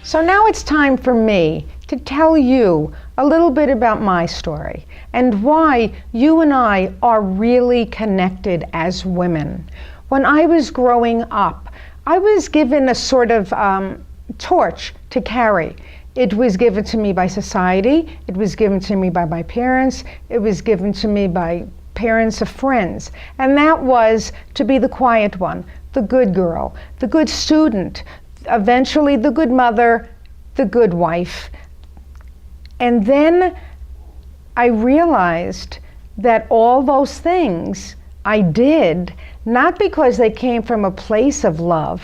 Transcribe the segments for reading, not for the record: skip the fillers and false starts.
So now it's time for me to tell you a little bit about my story and why you and I are really connected as women. When I was growing up, I was given a sort of torch to carry. It was given to me by society, it was given to me by my parents, it was given to me by parents of friends, and that was to be the quiet one, the good girl, the good student, eventually the good mother, the good wife. And then I realized that all those things I did, not because they came from a place of love,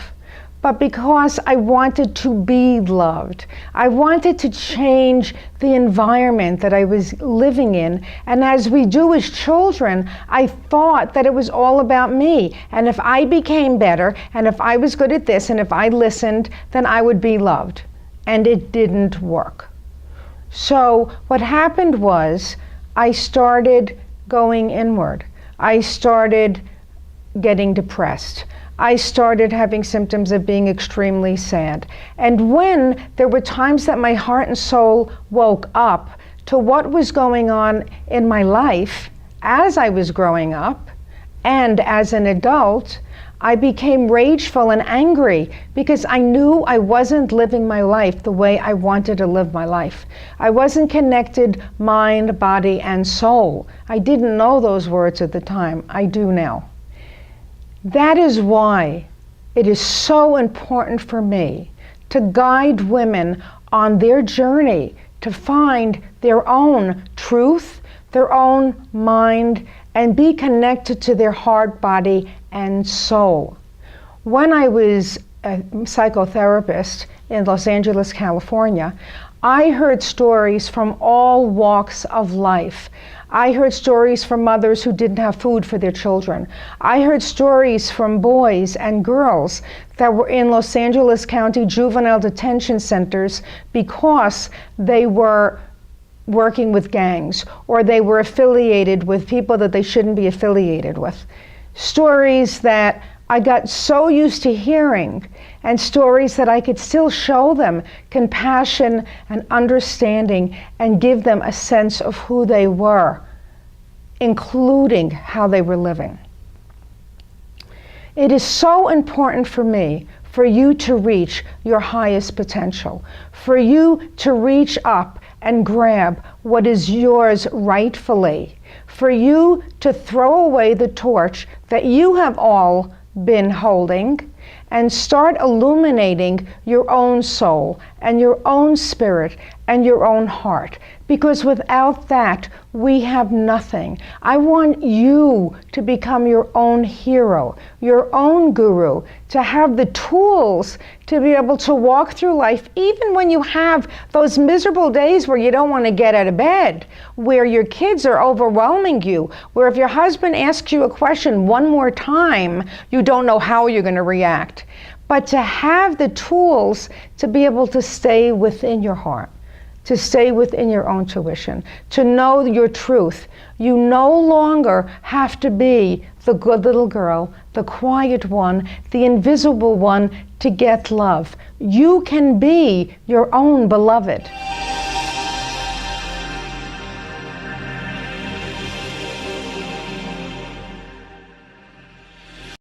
but because I wanted to be loved. I wanted to change the environment that I was living in. And as we do as children, I thought that it was all about me. And if I became better, and if I was good at this, and if I listened, then I would be loved. And it didn't work. So what happened was I started going inward. I started getting depressed. I started having symptoms of being extremely sad. And when there were times that my heart and soul woke up to what was going on in my life as I was growing up and as an adult, I became rageful and angry because I knew I wasn't living my life the way I wanted to live my life. I wasn't connected mind, body, and soul. I didn't know those words at the time. I do now. That is why it is so important for me to guide women on their journey to find their own truth, their own mind, and be connected to their heart, body, and soul. When I was a psychotherapist in Los Angeles, California, I heard stories from all walks of life. I heard stories from mothers who didn't have food for their children. I heard stories from boys and girls that were in Los Angeles County juvenile detention centers because they were working with gangs or they were affiliated with people that they shouldn't be affiliated with. Stories that I got so used to hearing, and stories that I could still show them compassion and understanding and give them a sense of who they were, including how they were living. It is so important for me for you to reach your highest potential, for you to reach up and grab what is yours rightfully, for you to throw away the torch that you have all been holding and start illuminating your own soul and your own spirit and your own heart. Because without that, we have nothing. I want you to become your own hero, your own guru, to have the tools to be able to walk through life, even when you have those miserable days where you don't want to get out of bed, where your kids are overwhelming you, where if your husband asks you a question one more time, you don't know how you're going to react. But to have the tools to be able to stay within your heart, to stay within your own tuition, to know your truth. You no longer have to be the good little girl, the quiet one, the invisible one to get love. You can be your own beloved.